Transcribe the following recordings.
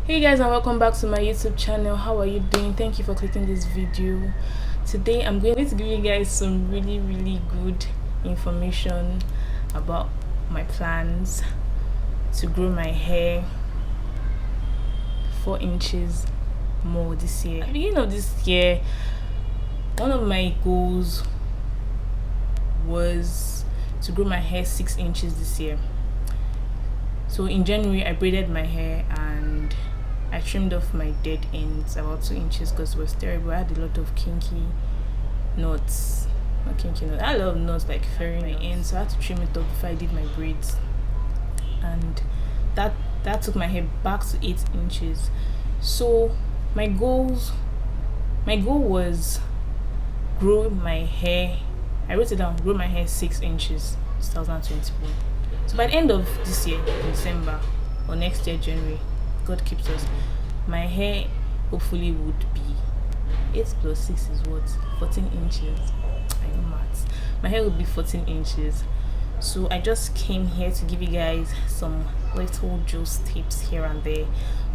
Hey guys, and welcome back to my YouTube channel. How are you doing? Thank you for clicking this video. Today I'm going to give you guys some really good information about my plans to grow my hair 4 inches more this year. At the beginning of this year, one of my goals was to grow my hair 6 inches this year. So in January I braided my hair and I trimmed off my dead ends about 2 inches because it was terrible. I had a lot of kinky knots. Not kinky knots. I had a lot of knots like furring my ends, so I had to trim it off before I did my braids. And that took my hair back to 8 inches. So my goal was grow my hair. I wrote it down, grow my hair 6 inches 2021. So by the end of this year, December, or next year, January, God keeps us, my hair hopefully would be 8 plus 6 is what? 14 inches. I know maths. My hair would be 14 inches. So I just came here to give you guys some little juice tips here and there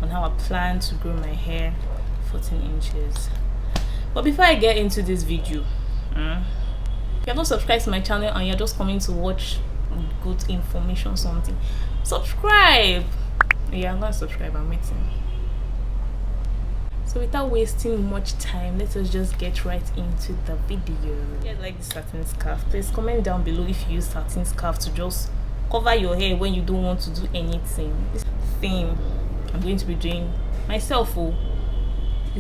on how I plan to grow my hair 14 inches. But before I get into this video, if you have not subscribed to my channel and you're just coming to watch good information, something, subscribe. Yeah, I'm gonna subscribe. I'm waiting. So without wasting much time, let us just get right into the video. If you like the satin scarf, please comment down below if you use satin scarf to just cover your hair when you don't want to do anything. This thing I'm going to be doing myself. You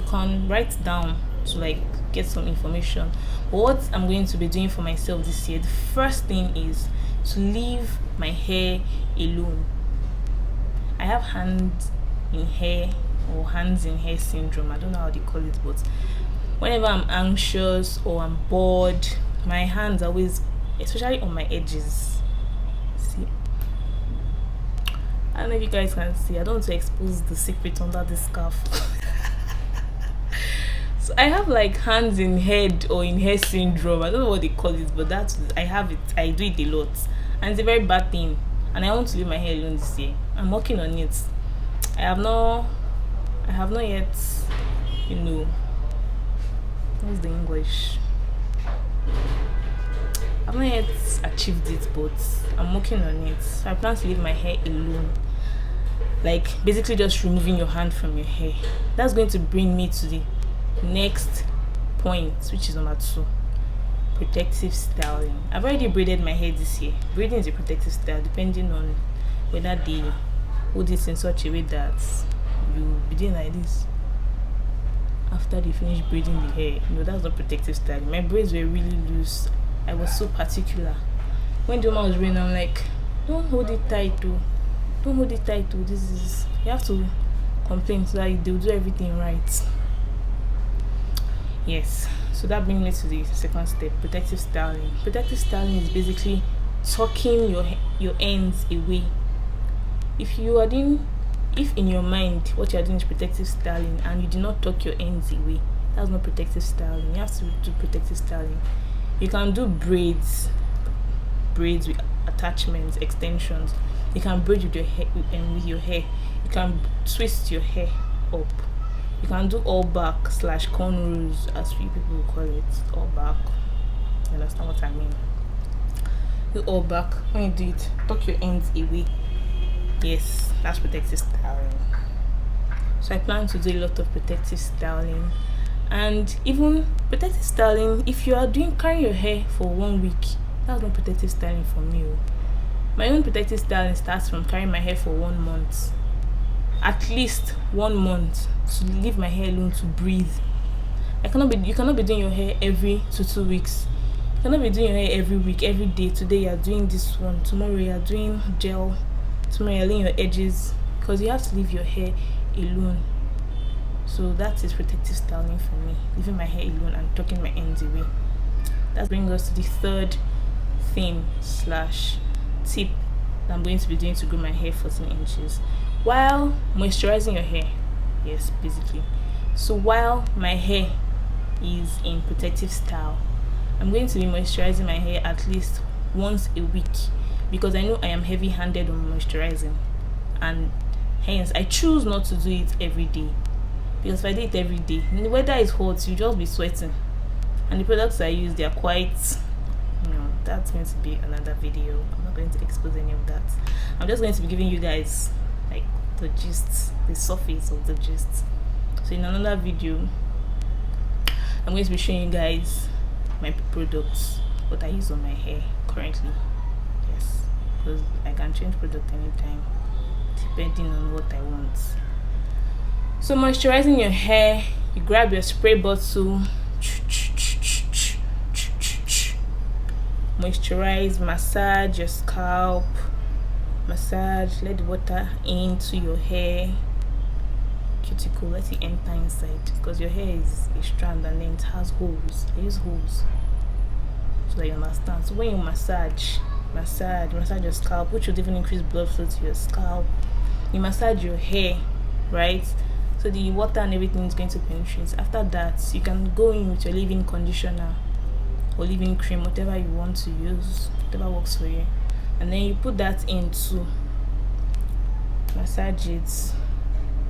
can write down to like get some information. But what I'm going to be doing for myself this year, the first thing is to leave my hair alone. I have hands in hair or hands in hair syndrome. I don't know how they call it, but whenever I'm anxious or I'm bored, my hands are always, especially on my edges. See, I don't know if you guys can see. I don't want to expose the secret under this scarf. So I have like hands in head or in hair syndrome. I don't know what they call it, but I have it. I do it a lot, and it's a very bad thing. And I want to leave my hair alone this year. I'm working on it. I have not yet, what's the English? I've not yet achieved it, but I'm working on it. So I plan to leave my hair alone. Like basically just removing your hand from your hair. That's going to bring me to the next point, which is number 2. Protective styling. I've already braided my hair this year. Braiding is a protective style depending on whether they hold it in such a way that you be doing like this after they finish braiding the hair. That's not protective styling. My braids were really loose. I was so particular. When the woman was braiding, I'm like, don't hold it tight too. Don't hold it tight too. You have to complain so that they'll do everything right. Yes, so that brings me to the second step, protective styling. Protective styling is basically tucking your ends away. If in your mind what you are doing is protective styling and you do not tuck your ends away, that's not protective styling. You have to do protective styling. You can do braids with attachments, extensions. You can braid with your hair. You can twist your hair up. You can do all back / cornrows, as few people will call it, all back. You understand what I mean? Do all back. When you do it, tuck your ends away. Yes, that's protective styling. So I plan to do a lot of protective styling, and even protective styling. If you are carrying your hair for 1 week, that's not protective styling for me. My own protective styling starts from carrying my hair for 1 month. At least 1 month to leave my hair alone to breathe. You cannot be doing your hair every 2 weeks. You cannot be doing your hair every week, every day. Today you are doing this one, tomorrow you are doing gel, tomorrow you're laying your edges, because you have to leave your hair alone. So that is protective styling for me, leaving my hair alone and tucking my ends away. That brings us to the third thing / tip that I'm going to be doing to grow my hair 14 inches. While moisturizing your hair, yes, basically. So while my hair is in protective style, I'm going to be moisturizing my hair at least once a week, because I know I am heavy-handed on moisturizing, and Hence, I choose not to do it every day, because if I do it every day, when the weather is hot, you just be sweating. And the products I use, they are quite, that's going to be another video. I'm not going to expose any of that. I'm just going to be giving you guys like the gist, the surface of the gist. So in another video, I'm going to be showing you guys my products, what I use on my hair currently. Yes, because I can change product anytime depending on what I want. So moisturizing your hair, you grab your spray bottle, moisturize, massage your scalp, massage, let the water into your hair cuticle, let it enter inside, because your hair is a strand and then it has holes. I use holes so that you understand. So when you massage your scalp, which would even increase blood flow to your scalp. You massage your hair, right? So the water and everything is going to penetrate. After that, you can go in with your leave-in conditioner or leave-in cream, whatever you want to use, whatever works for you, and then you put that in to massage it.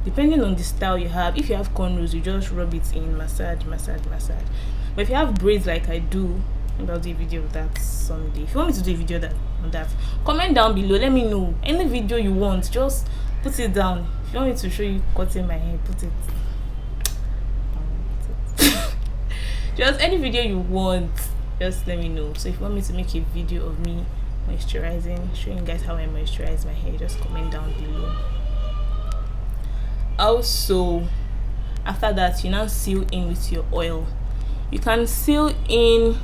Depending on the style you have, if you have cornrows, you just rub it in, massage. But if you have braids like I do, maybe I'll do a video of that someday. If you want me to do a video on that, comment down below. Let me know any video you want. Just put it down. If you want me to show you cutting my hair, put it. Just any video you want, just let me know. So if you want me to make a video of me moisturizing, showing you guys how I moisturize my hair, just comment down below. Also, after that, you now seal in with your oil. You can seal in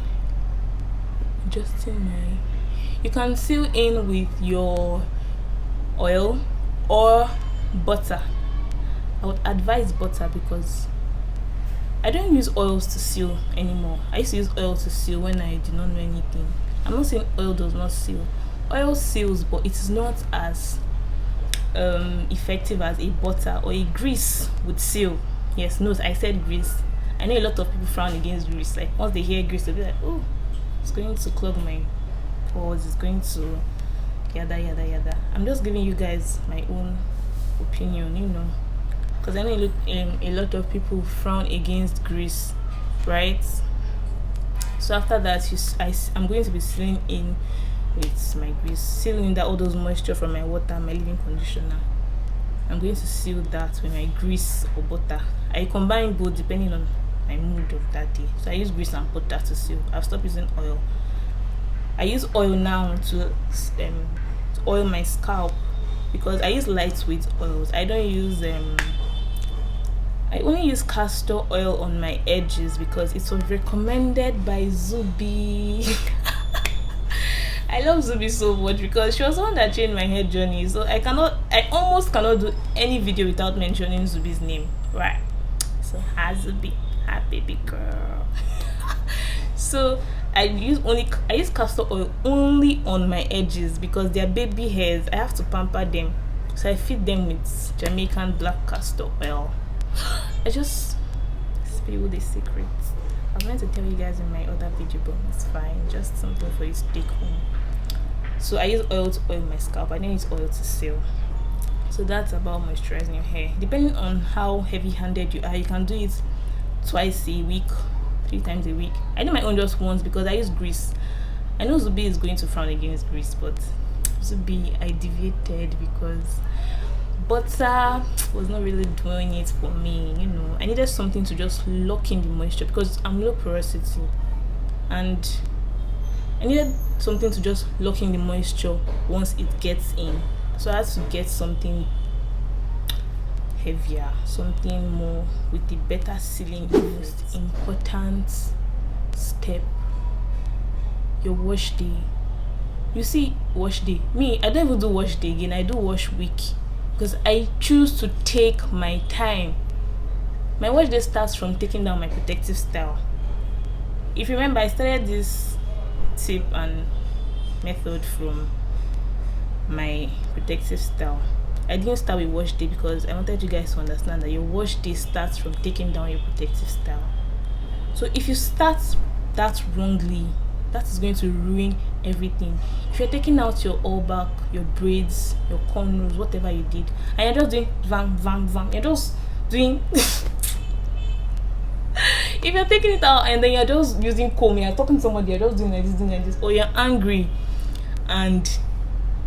you can seal in with your oil or butter. I would advise butter because I don't use oils to seal anymore. I used to use oil to seal when I did not know anything. I'm not saying oil does not seal. Oil seals, but it is not as effective as a butter or a grease would seal. Yes, no, I said grease. I know a lot of people frown against grease. Like once they hear grease, they'll be like, oh, it's going to clog my pores, it's going to yada yada yada. I'm just giving you guys my own opinion, because I know a lot of people frown against grease, right? So after that, I'm going to be sealing in with my grease, sealing that all those moisture from my water, my leave-in conditioner. I'm going to seal that with my grease or butter. I combine both depending on my mood of that day. So I use grease and butter to seal. I've stopped using oil. I use oil now to oil my scalp, because I use lightweight oils. I don't use I only use castor oil on my edges because it was recommended by Zubie. I love Zubie so much because she was the one that changed my hair journey. So I almost cannot do any video without mentioning Zubie's name, right? So hi Zubie, hi baby girl. So I use castor oil only on my edges because they're baby hairs. I have to pamper them, so I feed them with Jamaican black castor oil. I just spill the secret. I was meant to tell you guys in my other video, but it's fine. Just something for you to take home. So I use oil to oil my scalp. I don't use oil to seal. So that's about moisturizing your hair. Depending on how heavy-handed you are, you can do it twice a week, 3 times a week. I do my own just once because I use grease. I know Zubie is going to frown against grease, but Zubie, I deviated because butter was not really doing it for me. I needed something to just lock in the moisture because I'm low porosity, and I needed something to just lock in the moisture once it gets in. So I had to get something heavier, something more with the better sealing. Most important step, your wash day. You see, wash day, me, I don't even do wash day again. I do wash week because I choose to take my time. My wash day starts from taking down my protective style. If you remember, I started this tip and method from my protective style. I didn't start with wash day because I wanted you guys to understand that your wash day starts from taking down your protective style. So if you start that wrongly, that is going to ruin everything. If you're taking out your all back, your braids, your cornrows, whatever you did, and you're just doing vam vam vam, you're just doing if you're taking it out and then you're just using comb, you're talking to somebody, you're just doing like this, or you're angry, and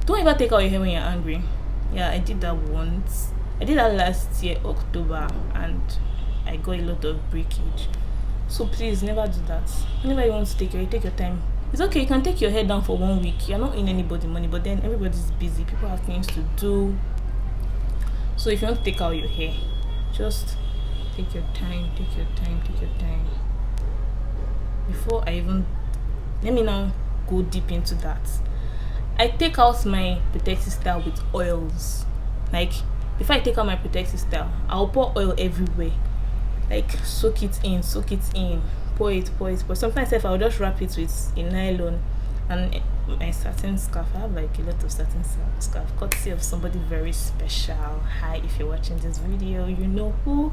don't ever take out your hair when you're angry. Yeah, I did that once. I did that last year, October, and I got a lot of breakage. So please never do that. Whenever you want to take your hair, take your time. It's okay, you can take your hair down for 1 week. You're not in anybody money, but then everybody's busy. People have things to do. So if you want to take out your hair, just take your time, take your time, take your time. Before I even, let me now go deep into that. I take out my protective style with oils. Like, before I take out my protective style, I'll pour oil everywhere. Like, soak it in, pour it. Sometimes if I'll just wrap it with a nylon and my satin scarf. I have like a lot of satin scarf, courtesy of somebody very special. Hi, if you're watching this video, you know who.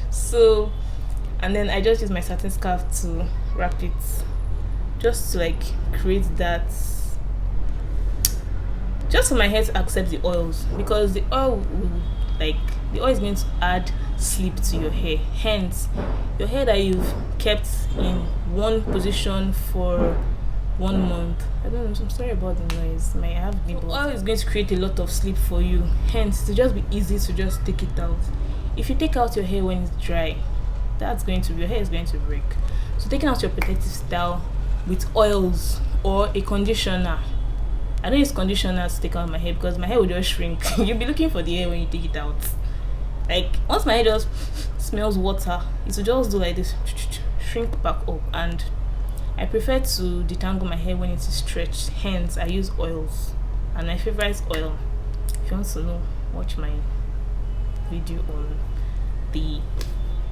So, and then I just use my satin scarf to wrap it, just to like create that, just for my hair to accept the oils, because the oil is going to add sleep to your hair. Hence, your hair that you've kept in one position for 1 month, I don't know, I'm sorry about the noise, I have neighbors. Oil is going to create a lot of sleep for you. Hence, to just be easy to just take it out. If you take out your hair when it's dry, your hair is going to break. So taking out your protective style with oils or a conditioner. I don't use conditioner to take out my hair because my hair will just shrink. You'll be looking for the hair when you take it out. Like, once my hair just smells water, it will just do like this, shrink back up. And I prefer to detangle my hair when it is stretched. Hence, I use oils. And my favorite oil, if you want to know, watch my video on the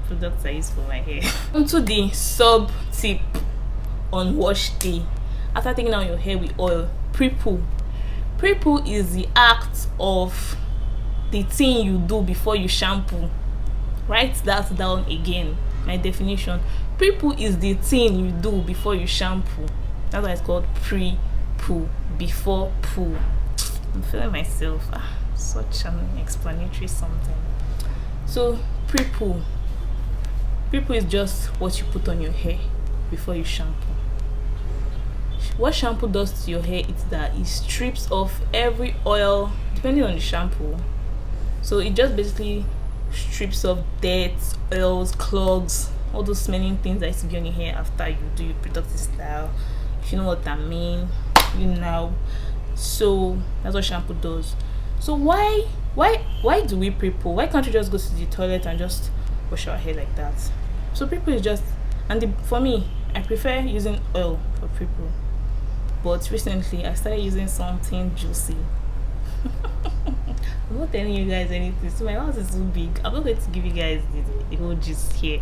products I use for my hair. Onto the sub tip on wash day. After taking out your hair with oil, pre-poo. Pre-poo is the act of the thing you do before you shampoo. Write that down again. My definition: pre-poo is the thing you do before you shampoo. That's why it's called pre-poo, before poo. I'm feeling myself. Such an explanatory something. So pre-poo is just what you put on your hair before you shampoo. What shampoo does to your hair is that it strips off every oil, depending on the shampoo. So it just basically strips off dirt, oils, clogs, all those smelling things that used to be on your hair after you do your productive style. If you know what I mean, you know. So that's what shampoo does. So why do we pre-poo? Why can't you just go to the toilet and just wash our hair like that? So pre-poo is just, for me, I prefer using oil for pre-poo. But recently I started using something juicy. I'm not telling you guys anything. So my mouth is too big. I'm not going to give you guys the whole gist here.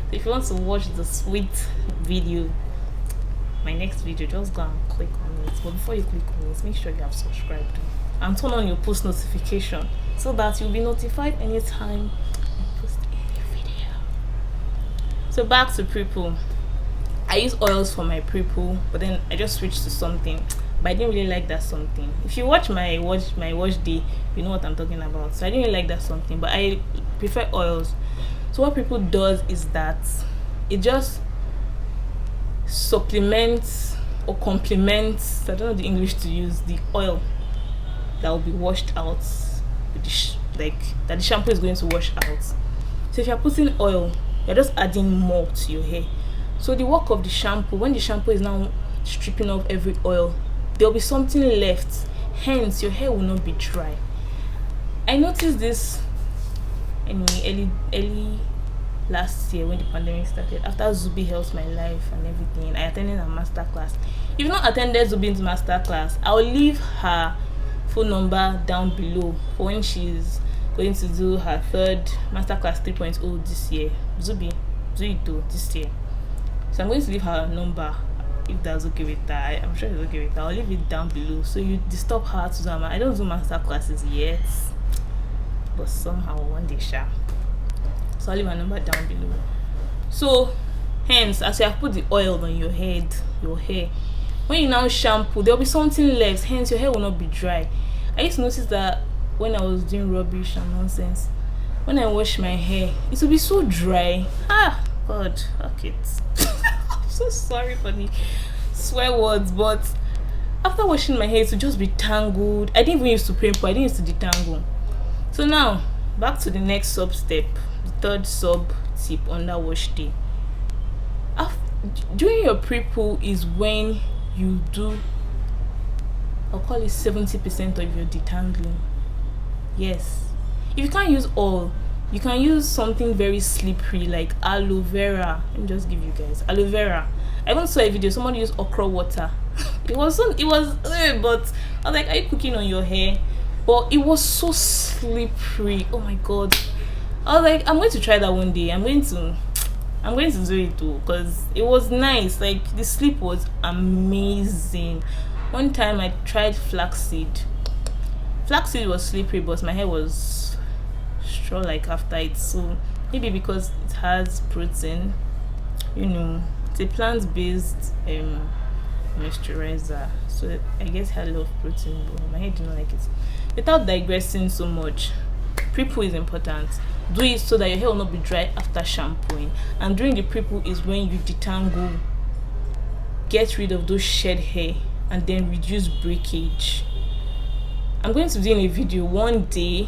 So if you want to watch the sweet video, my next video, just go and click on it. But before you click on it, make sure you have subscribed and turn on your post notification so that you'll be notified anytime I post a video. So back to pre-poo. I use oils for my pre-poo, but then I just switched to something, but I didn't really like that something. If you watch my wash day, you know what I'm talking about. So I didn't really like that something, but I prefer oils. So what pre-poo does is that it just supplements or complements, I don't know the English to use, the oil that will be washed out with that the shampoo is going to wash out. So if you're putting oil, you're just adding more to your hair. So the work of the shampoo, when the shampoo is now stripping off every oil, there'll be something left. Hence, your hair will not be dry. I noticed this anyway early last year when the pandemic started. After Zubie helped my life and everything, I attended a masterclass. If you've not attended Zubie's masterclass, I'll leave her phone number down below for when she's going to do her third masterclass 3.0 this year. Zubie do this year. So I'm going to leave her number if that's okay with her. I'm sure it's okay with her. I'll leave it down below so you disturb her to do. I don't do master classes yet, but somehow one day So I'll leave her number down below. So Hence, as you have put the oil on your head, your hair, when you now shampoo, there'll be something left. Hence, your hair will not be dry. I used to notice that when I was doing rubbish and nonsense, when I wash my hair, it will be so dry. God, fuck it. I'm so sorry for the swear words, but after washing my hair, it would just be tangled. I didn't even use to pimple, I didn't use to detangle. So now, back to the next sub step, the third sub tip under wash day. During your pre-poo is when you do, I'll call it 70% of your detangling. Yes. If you can't use all, you can use something very slippery like aloe vera. Let me just give you guys aloe vera. I even saw a video, someone used okra water. But I was like, are you cooking on your hair? But it was so slippery. Oh my god. I was like, I'm going to try that one day. I'm going to do it too, because it was nice. Like, the sleep was amazing. One time I tried flaxseed. Flaxseed was slippery, but my hair was straw like after it. So maybe because it has protein, it's a plant-based moisturizer, so I guess it had a lot of protein, but my hair didn't like it. Without digressing so much, pre-poo is important. Do it so that your hair will not be dry after shampooing. And during the pre-poo is when you detangle, get rid of those shed hair, and then reduce breakage. I'm going to be doing a video one day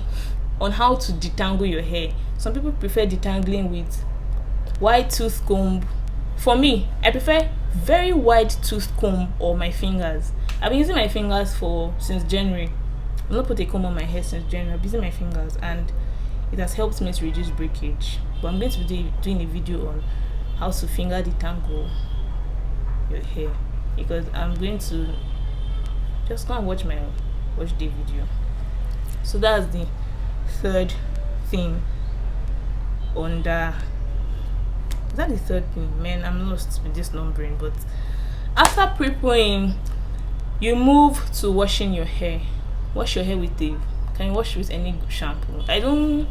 on how to detangle your hair. Some people prefer detangling with wide tooth comb. For me, I prefer very wide tooth comb or my fingers. I've been using my fingers since January. I've not put a comb on my hair since January. I've been using my fingers and it has helped me to reduce breakage. But I'm going to be doing a video on how to finger detangle your hair, because I'm going to just go and watch my wash day video. So that's the third thing under. Is that the third thing? Man, I'm lost with this numbering. But after pre-pooing, you move to washing your hair. Wash your hair can you wash with any shampoo? I'm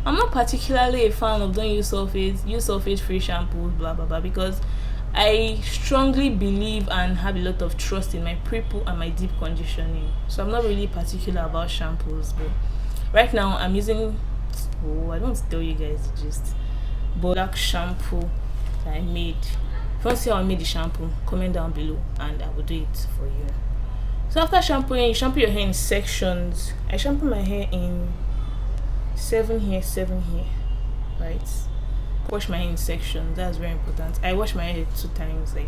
not particularly a fan of don't use sulfate free shampoos, blah blah blah, because I strongly believe and have a lot of trust in my pre-poo and my deep conditioning. So I'm not really particular about shampoos, but right now I'm using, I don't tell you guys the gist, but black shampoo that I made. If you want to see how I made the shampoo, comment down below and I will do it for you. So after shampooing, you shampoo your hair in sections. I shampoo my hair in 7 here, 7 here, right? Wash my hair in sections. That's very important. I wash my hair 2 times. Like,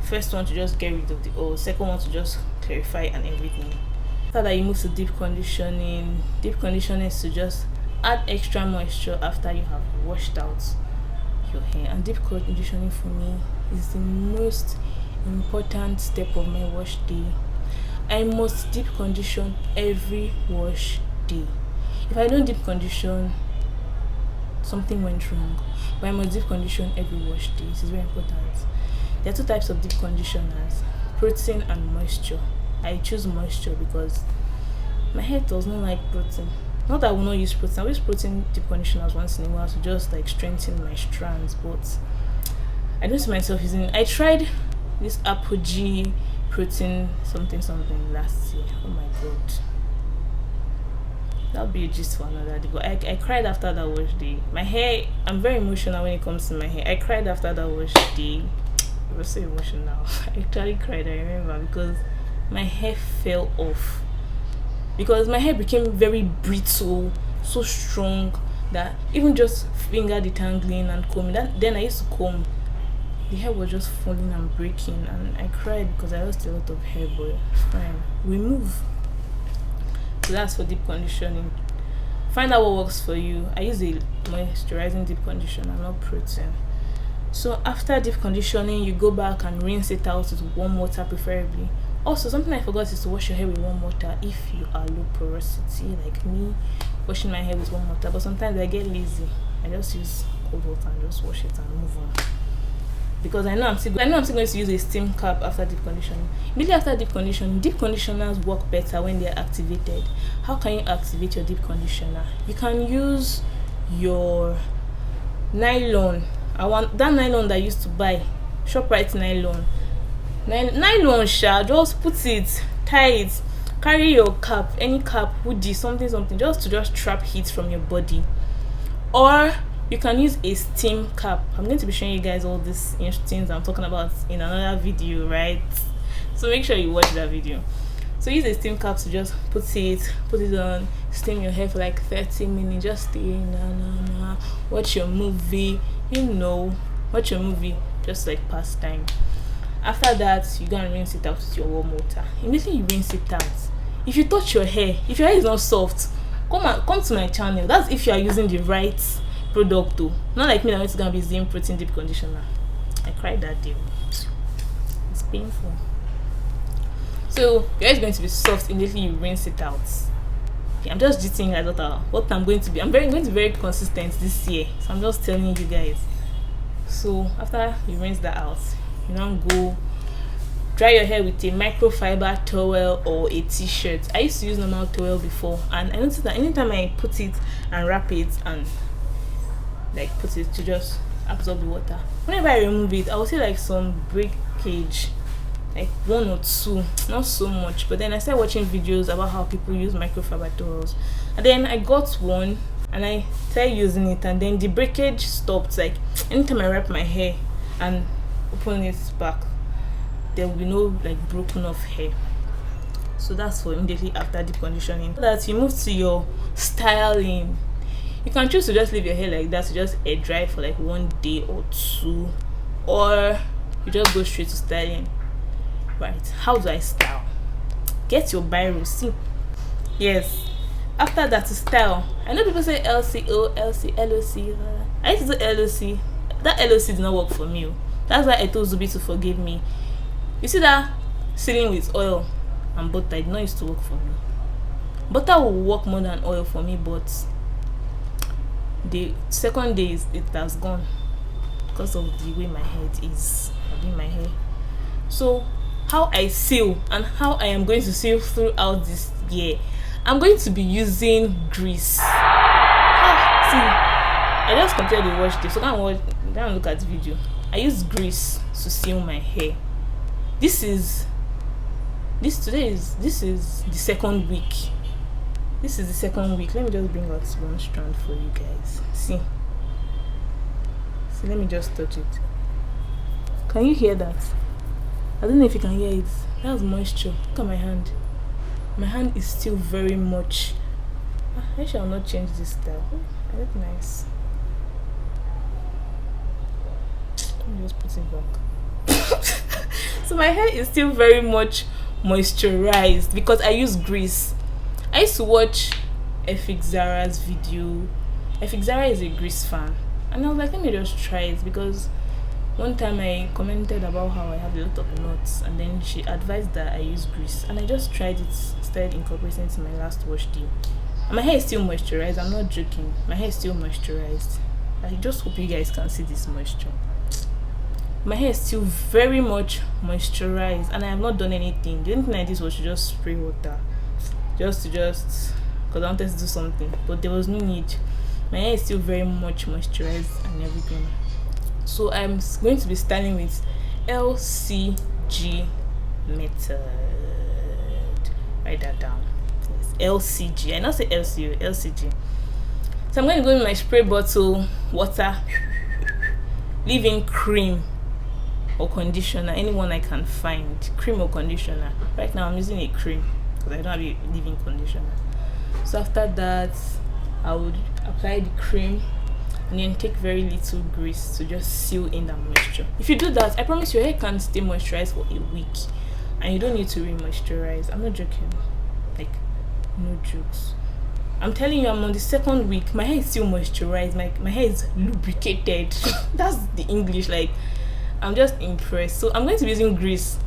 first one to just get rid of the oil, second one to just clarify and everything. After that, you move to deep conditioning. Deep conditioning is to just add extra moisture after you have washed out your hair. And deep conditioning for me is the most important step of my wash day. I must deep condition every wash day. If I don't deep condition, something went wrong. But I must deep condition every wash day. This is very important. There are 2 types of deep conditioners: protein and moisture. I choose moisture because my hair does not like protein. Not that I will not use protein. I use protein deep conditioners once in a while to just like strengthen my strands, but I don't see myself using. I tried this Apogee protein something last year. Oh my god, that'll be a gist for another day. But I cried after that wash day. My hair, I'm very emotional when it comes to my hair. I cried after that wash day. It was so emotional. I actually cried, I remember, because my hair fell off. Because my hair became very brittle, so strong that even just finger detangling and combing, then I used to comb, the hair was just falling and breaking, and I cried because I lost a lot of hair, but fine, we move. So that's for deep conditioning. Find out what works for you. I use a moisturizing deep conditioner, not protein. So after deep conditioning, you go back and rinse it out with warm water preferably. Also, something I forgot is to wash your hair with warm water if you are low porosity like me. Washing my hair with warm water, but sometimes I get lazy. I just use cold water and just wash it and move on. Because I know I'm still going to use a steam cap after deep conditioning. Immediately after deep conditioning, deep conditioners work better when they are activated. How can you activate your deep conditioner? You can use your nylon I want that nylon that I used to buy, ShopRite nylon. Nylon sha, just put it, tie it, carry your cap, any cap, hoodie, something, just to just trap heat from your body. Or you can use a steam cap. I'm going to be showing you guys all these things I'm talking about in another video, right? So make sure you watch that video. So use a steam cap to just put it on, steam your hair for like 30 minutes, just stay, watch your movie, watch your movie, just like pastime. After that, you're gonna rinse it out with your warm water. Immediately you rinse it out. If you touch your hair, if your hair is not soft, come to my channel. That's if you are using the right product though. Not like me that it's gonna be Zim Protein Deep Conditioner. I cried that day. It's painful. So your hair is going to be soft immediately you rinse it out. Okay, I'm just jitting like what I'm going to be. I'm going to be very consistent this year. So I'm just telling you guys. So after you rinse that out, you now go dry your hair with a microfiber towel or a t-shirt. I used to use normal towel before, and I noticed that anytime I put it and wrap it and like put it to just absorb the water, whenever I remove it, I will see like some breakage, like 1 or 2, not so much. But then I started watching videos about how people use microfiber towels, and then I got one and I started using it, and then the breakage stopped. Like anytime I wrap my hair and open it back, there will be no like broken off hair. So that's for immediately after deep conditioning. That you move to your styling. You can choose to just leave your hair like that, to just air dry for like 1 day or 2, or you just go straight to styling. Right, how do I style? Get your biro. See, yes, after that to style, I know people say LCO, LC, LOC. I used to do LOC. That LOC did not work for me. That's why I told Zubie to forgive me. You see that sealing with oil and butter, it did not used to work for me. Butter will work more than oil for me, but the second day it has gone because of the way my head is having my hair. So how I seal and how I am going to seal throughout this year, I'm going to be using grease. See, I just compared the wash day, so don't look at the video. I use grease to seal my hair. This is the second week. This is the second week. Let me just bring out one strand for you guys. See, let me just touch it. Can you hear that? I don't know if you can hear it. That's moisture. Look at my hand. My hand is still very much. I shall not change this style. I look nice. Let me just put it back. So my hair is still very much moisturized because I use grease. I used to watch Efik Zara's video. Efik Zara is a grease fan, and I was like, let me just try it, because one time I commented about how I have a lot of knots, and then she advised that I use grease, and I just tried it, started incorporating it in my last wash day, and my hair is still moisturized. I'm not joking, my hair is still moisturized. I just hope you guys can see this moisture. My hair is still very much moisturized, and I have not done anything. The only thing I did was to just spray water, just because I wanted to do something, but there was no need. My hair is still very much moisturized and everything. So I'm going to be styling with LCG method. Write that down. Yes, LCG. I not say LCO, LCG. So I'm going to go in my spray bottle, water, leave-in cream or conditioner, anyone I can find, cream or conditioner. Right now I'm using a cream because I don't have a leave-in conditioner. So after that, I would apply the cream and then take very little grease to just seal in that moisture. If you do that, I promise your hair can stay moisturized for a week and you don't need to re-moisturize. I'm not joking, like no jokes. I'm telling you, I'm on the second week. My hair is still moisturized. My hair is lubricated. That's the English. Like, I'm just impressed. So I'm going to be using grease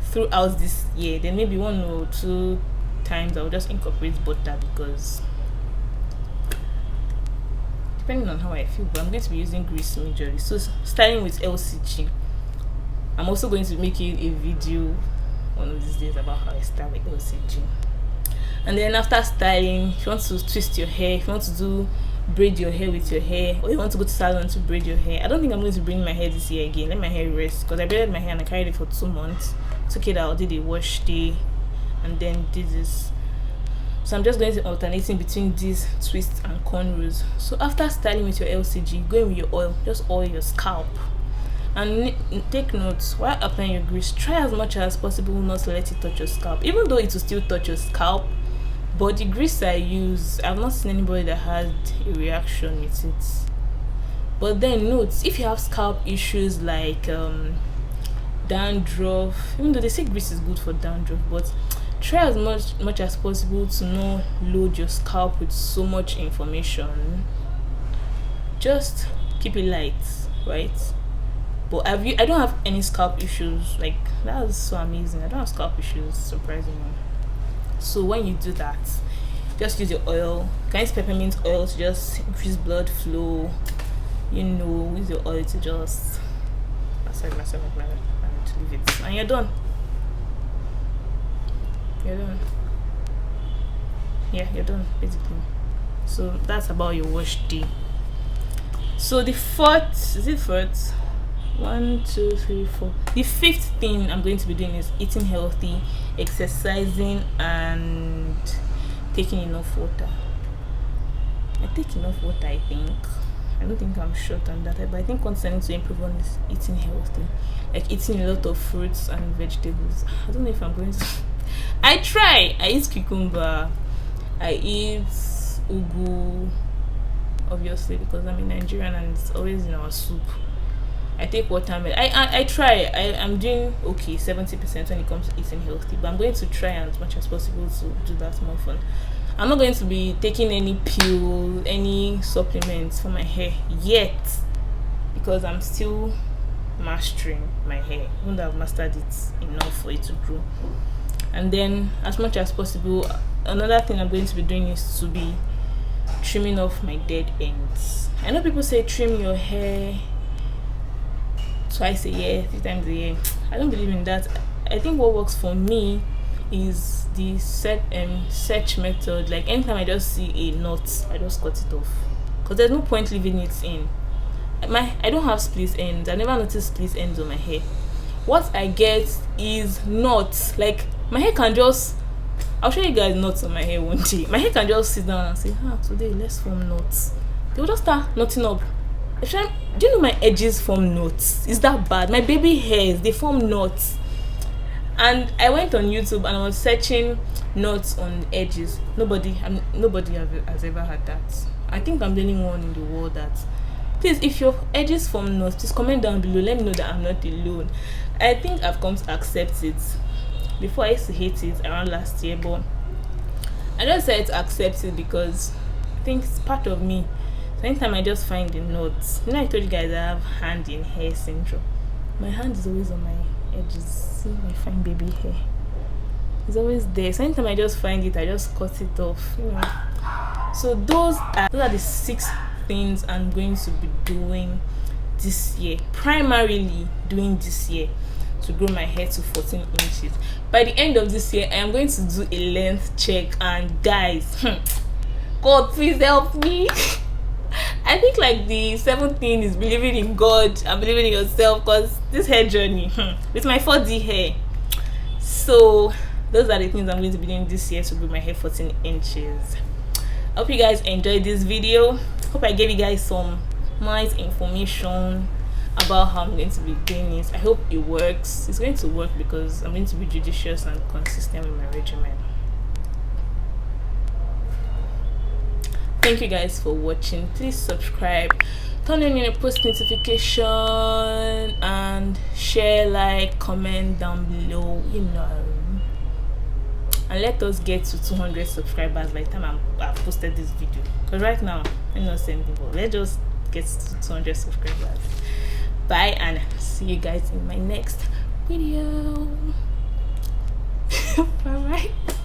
throughout this year. Then maybe 1 or 2 times I'll just incorporate butter, because depending on how I feel, but I'm going to be using grease majorly. So starting with LCG, I'm also going to be making a video one of these days about how I style with LCG. And then after styling, if you want to twist your hair, if you want to do braid your hair with your hair, or you want to go to salon to braid your hair. I don't think I'm going to bring my hair this year again. Let my hair rest, because I braided my hair and I carried it for 2 months. Took it out, did a wash day, and then did this. So I'm just going to alternating between these twists and cornrows. So after styling with your LCG, go in with your oil. Just oil your scalp. And take notes, while applying your grease, try as much as possible not to let it touch your scalp. Even though it will still touch your scalp, but the grease I use, I've not seen anybody that had a reaction with it. But then note, if you have scalp issues like dandruff, even though they say grease is good for dandruff, but try as much as possible to not load your scalp with so much information. Just keep it light, right? But I don't have any scalp issues. Like, that's so amazing. I don't have scalp issues, surprisingly. So when you do that, just use your oil. Can use peppermint oil to just increase blood flow. Use your oil to just massage and leave it. And you're done. Yeah, you're done, basically. So that's about your wash day. So the fourth, is it fourth? 1, 2, 3, 4. The fifth thing I'm going to be doing is eating healthy, exercising, and taking enough water. I take enough water, I think. I don't think I'm short on that, but I think one thing I need to improve on is eating healthy, like eating a lot of fruits and vegetables. I don't know if I'm going to. I try. I eat cucumber. I eat ugu, obviously, because I'm in Nigerian and it's always in our soup. I take watermelon. I try. I'm doing okay, 70% when it comes to eating healthy, but I'm going to try as much as possible to do that more fun. I'm not going to be taking any pill, any supplements for my hair yet, because I'm still mastering my hair, even though I've mastered it enough for it to grow. And then, as much as possible, another thing I'm going to be doing is to be trimming off my dead ends. I know people say trim your hair twice a year, 3 times a year. I don't believe in that. I think what works for me is the search method. Like, anytime I just see a knot, I just cut it off, because there's no point leaving it in. I don't have split ends. I never noticed split ends on my hair. What I get is knots. Like, my hair can just, I'll show you guys knots on my hair one day. My hair can just sit down and say, today let's form knots. They will just start knotting up. Do you know my edges form knots? Is that bad? My baby hairs, they form knots. And I went on YouTube and I was searching knots on edges. Nobody has ever had that. I think I'm the only one in the world that. Please, if your edges form knots, just comment down below. Let me know that I'm not alone. I think I've come to accept it. Before, I used to hate it around last year, but I just said to accept it because I think it's part of me. So anytime I just find the knots, I told you guys I have hand in hair syndrome. My hand is always on my edges. See my fine baby hair, it's always there. So anytime I just find it, I just cut it off. So those are the 6 things I'm going to be doing this year, primarily doing this year, to grow my hair to 14 inches. By the end of this year, I am going to do a length check, and guys, God, please help me. I think like the 7th thing is believing in God and believing in yourself, because this hair journey with my 4D hair. So those are the things I'm going to be doing this year to grow my hair 14 inches. I hope you guys enjoyed this video. Hope I gave you guys some nice information about how I'm going to be doing this. I hope it works. It's going to work because I'm going to be judicious and consistent with my regimen. Thank you guys for watching. Please subscribe, turn on your post notification, and share, like, comment down below, and let us get to 200 subscribers by the time I've posted this video, because right now I'm not saying people. Let's just get to 200 subscribers. Bye, and see you guys in my next video. Bye bye.